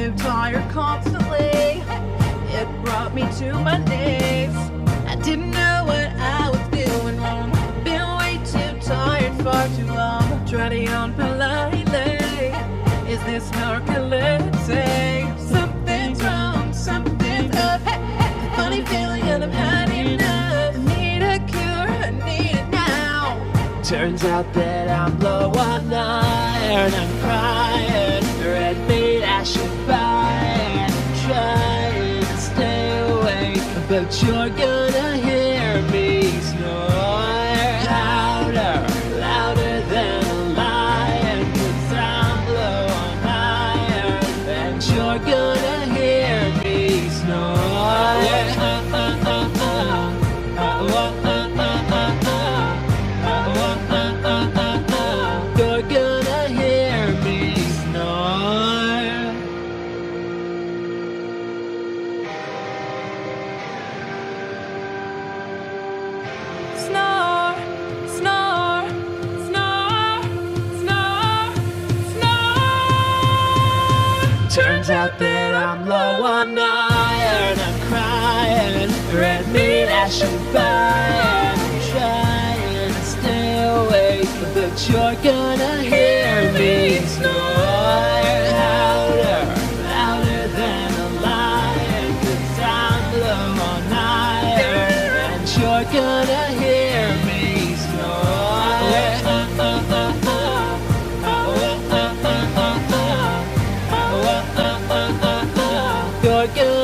too tired constantly. It brought me to my knees. I didn't know what I was doing wrong. Been way too tired far too long. Treading on politely. Is this narcolepsy? Something's wrong, something's up. A funny feeling and I've had enough. I need a cure, I need it now. Turns out that I'm low on iron. I'm crying, red meat I should buy. Trying to stay awake, but you're gonna hear me snore louder, louder than a lion. 'Cause I'm low on iron, and you're gonna hear me snore. You're gonna hear me snore. Snore, snore, snore, snore, snore. Turns out that I'm low on iron. I'm crying, red meat I should buy. I'm trying to stay awake, but you're gonna hear me snore louder, louder than a lion. 'Cause I'm low on iron, and you're gonna hear me snore. You're gonna